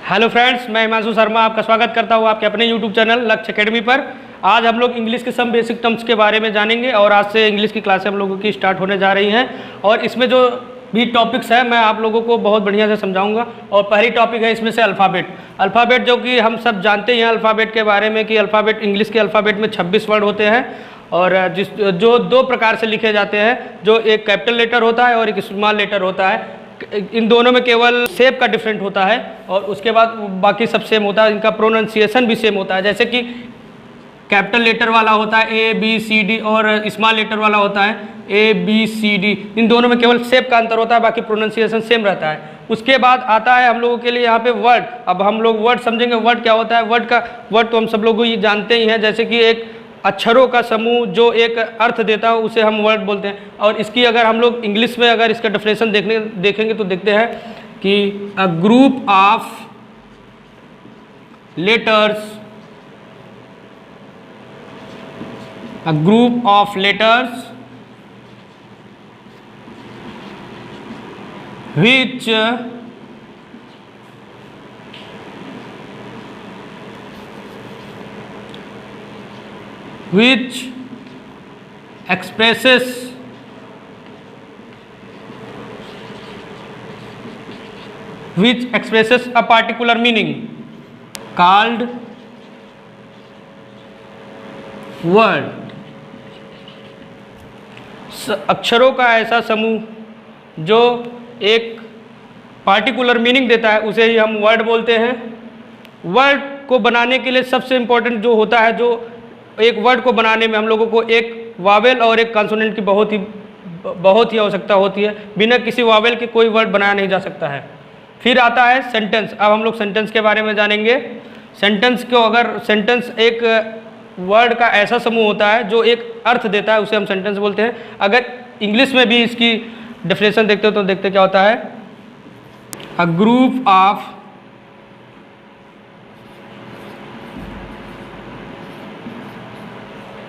Hello friends, मैं हिमांशु शर्मा आपका स्वागत करता हूँ आपके अपने यूट्यूब चैनल लक्ष्य एकेडमी पर। आज हम लोग इंग्लिश के सम बेसिक टर्म्स के बारे में जानेंगे और आज से इंग्लिश की क्लासें हम लोगों की स्टार्ट होने जा रही हैं। और इसमें जो भी टॉपिक्स है मैं आप लोगों को बहुत बढ़िया से समझाऊंगा। और पहली टॉपिक है इसमें से अल्फ़ाबेट, जो कि हम सब जानते हैं अल्फ़ाबेट के बारे में कि अल्फ़ाबेट इंग्लिश के अल्फ़ाबेट में 26 वर्ड होते हैं और जो दो प्रकार से लिखे जाते हैं, जो एक कैपिटल लेटर होता है और एक स्मॉल लेटर होता है। इन दोनों में केवल शेप का डिफरेंट होता है और उसके बाद बाकी सब सेम होता है। इनका प्रोनाउंसिएशन भी सेम होता है। जैसे कि कैपिटल लेटर वाला होता है ABCD और स्मॉल लेटर वाला होता है ABCD। इन दोनों में केवल शेप का अंतर होता है, बाकी प्रोनाउंसिएशन सेम रहता है। उसके बाद आता है हम लोगों के लिए यहाँ पे वर्ड। अब हम लोग वर्ड समझेंगे। वर्ड क्या होता है? वर्ड तो हम सब लोग ये जानते ही हैं। जैसे कि एक अक्षरों का समूह जो एक अर्थ देता है उसे हम वर्ड बोलते हैं। और इसकी अगर हम लोग इंग्लिश में अगर इसका डेफिनेशन देखेंगे तो देखते हैं कि a group of letters, which expresses a particular meaning called word। अक्षरों का ऐसा समूह जो एक पार्टिकुलर मीनिंग देता है उसे ही हम वर्ड बोलते हैं। वर्ड को बनाने के लिए सबसे इम्पोर्टेंट जो होता है, जो एक वर्ड को बनाने में हम लोगों को एक वावेल और एक कॉन्सोनेंट की बहुत ही आवश्यकता होती है। बिना किसी वावेल के कोई वर्ड बनाया नहीं जा सकता है। फिर आता है सेंटेंस। अब हम लोग सेंटेंस के बारे में जानेंगे। सेंटेंस एक वर्ड का ऐसा समूह होता है जो एक अर्थ देता है, उसे हम सेंटेंस बोलते हैं। अगर इंग्लिश में भी इसकी डेफिनेशन देखते हो तो देखते क्या होता है? A group of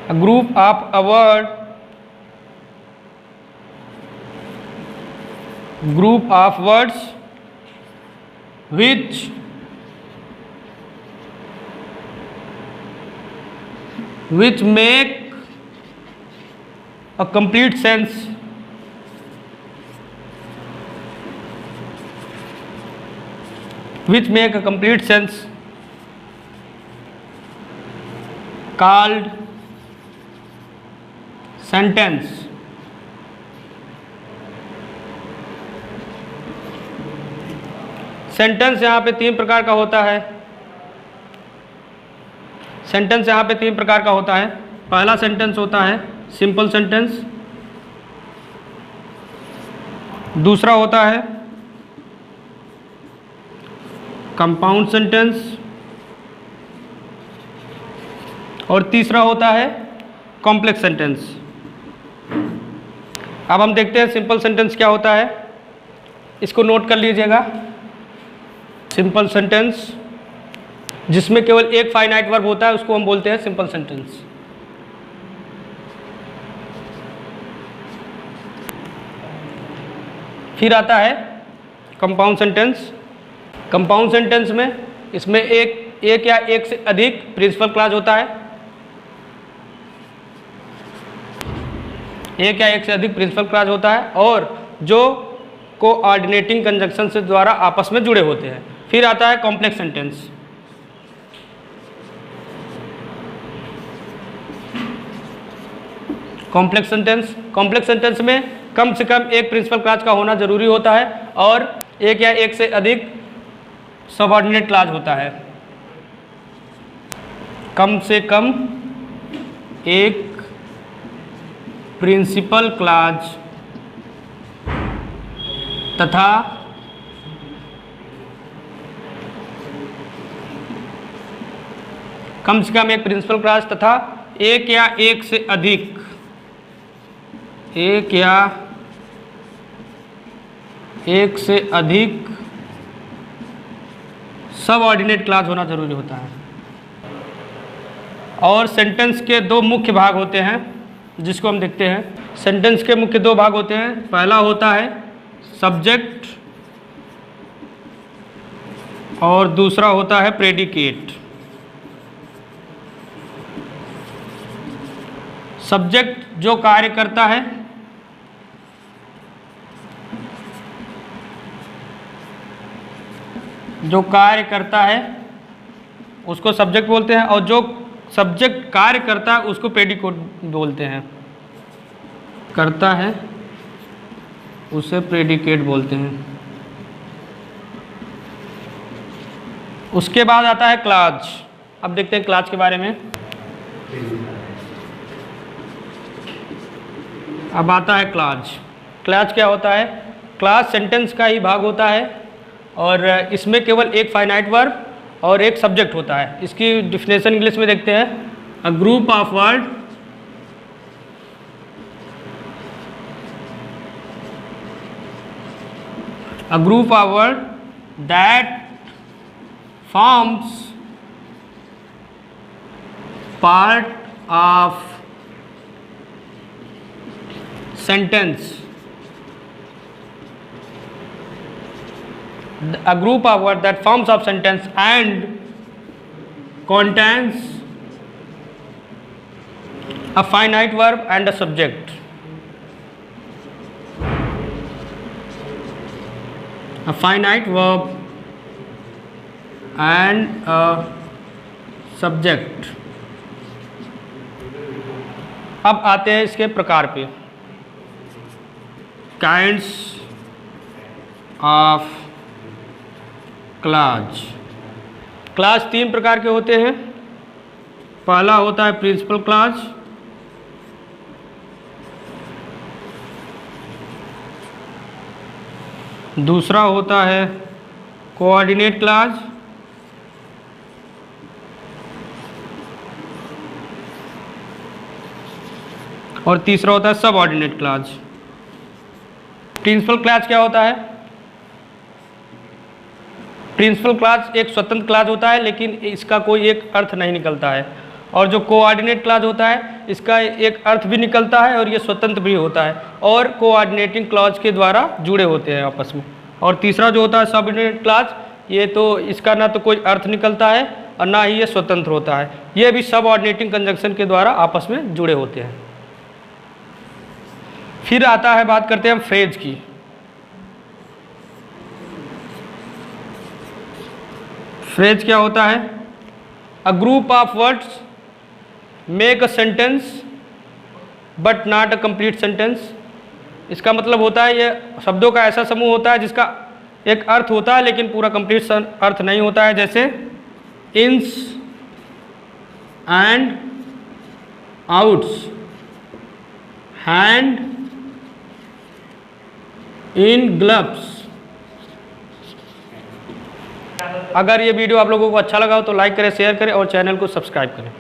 a word, group of words which make a complete sense, called sentence. Sentence यहाँ पे तीन प्रकार का होता है। पहला सेंटेंस होता है सिंपल सेंटेंस, दूसरा होता है कंपाउंड सेंटेंस और तीसरा होता है कॉम्प्लेक्स सेंटेंस। अब हम देखते हैं सिंपल सेंटेंस क्या होता है। इसको नोट कर लीजिएगा। सिंपल सेंटेंस जिसमें केवल एक फाइनाइट वर्ब होता है उसको हम बोलते हैं सिंपल सेंटेंस। फिर आता है कंपाउंड सेंटेंस। कंपाउंड सेंटेंस में इसमें एक या एक से अधिक प्रिंसिपल क्लॉज होता है। एक या एक से अधिक प्रिंसिपल क्लॉज होता है और जो कोऑर्डिनेटिंग कंजंक्शन से द्वारा आपस में जुड़े होते हैं। फिर आता है कॉम्प्लेक्स सेंटेंस। कॉम्प्लेक्स सेंटेंस में कम से कम एक प्रिंसिपल क्लॉज का होना जरूरी होता है और एक या एक से अधिक सबऑर्डिनेट क्लॉज होता है। कम से कम एक प्रिंसिपल क्लॉज तथा कम से कम एक प्रिंसिपल क्लॉज तथा एक या एक से अधिक सबऑर्डिनेट क्लॉज होना जरूरी होता है। और सेंटेंस के दो मुख्य भाग होते हैं जिसको हम देखते हैं। सेंटेंस के मुख्य दो भाग होते हैं। पहला होता है सब्जेक्ट और दूसरा होता है प्रेडिकेट। सब्जेक्ट जो कार्य करता है, जो कार्य करता है उसको सब्जेक्ट बोलते हैं, और जो सब्जेक्ट कार्य करता है उसको प्रेडिकेट बोलते हैं। करता है उसे प्रेडिकेट बोलते हैं। उसके बाद आता है क्लॉज। अब देखते हैं क्लॉज के बारे में। अब आता है क्लॉज। क्लॉज क्या होता है? क्लॉज सेंटेंस का ही भाग होता है और इसमें केवल एक फाइनाइट वर्ब और एक सब्जेक्ट होता है। इसकी डिफिनेशन इंग्लिश में देखते हैं। A group of word that forms part of sentence. A group of words that forms of sentence and contains a finite verb and a subject. A finite verb and a subject. अब आते हैं इसके प्रकार पे। Kinds of clause. Clause तीन प्रकार के होते हैं। पहला होता है प्रिंसिपल क्लॉज, दूसरा होता है कोऑर्डिनेट क्लॉज, और तीसरा होता है सबऑर्डिनेट क्लॉज। प्रिंसिपल क्लॉज क्या होता है? प्रिंसिपल क्लॉज एक स्वतंत्र क्लॉज होता है, लेकिन इसका कोई एक अर्थ नहीं निकलता है। और जो कोऑर्डिनेट क्लॉज होता है, इसका एक अर्थ भी निकलता है और ये स्वतंत्र भी होता है और कोऑर्डिनेटिंग क्लॉज के द्वारा जुड़े होते हैं आपस में। और तीसरा जो होता है सबऑर्डिनेट क्लॉज, ये तो इसका ना तो कोई अर्थ निकलता है और ना ही ये स्वतंत्र होता है। ये भी सबऑर्डिनेटिंग कंजंक्शन के द्वारा आपस में जुड़े होते हैं। फिर आता है, बात करते हैं हम फ्रेज की। फ्रेज क्या होता है? A group of words make a sentence but not a complete sentence. इसका मतलब होता है ये शब्दों का ऐसा समूह होता है जिसका एक अर्थ होता है लेकिन पूरा कंप्लीट अर्थ नहीं होता है। जैसे ins and outs, hand in gloves. अगर ये वीडियो आप लोगों को अच्छा लगा हो तो लाइक करें, शेयर करें और चैनल को सब्सक्राइब करें।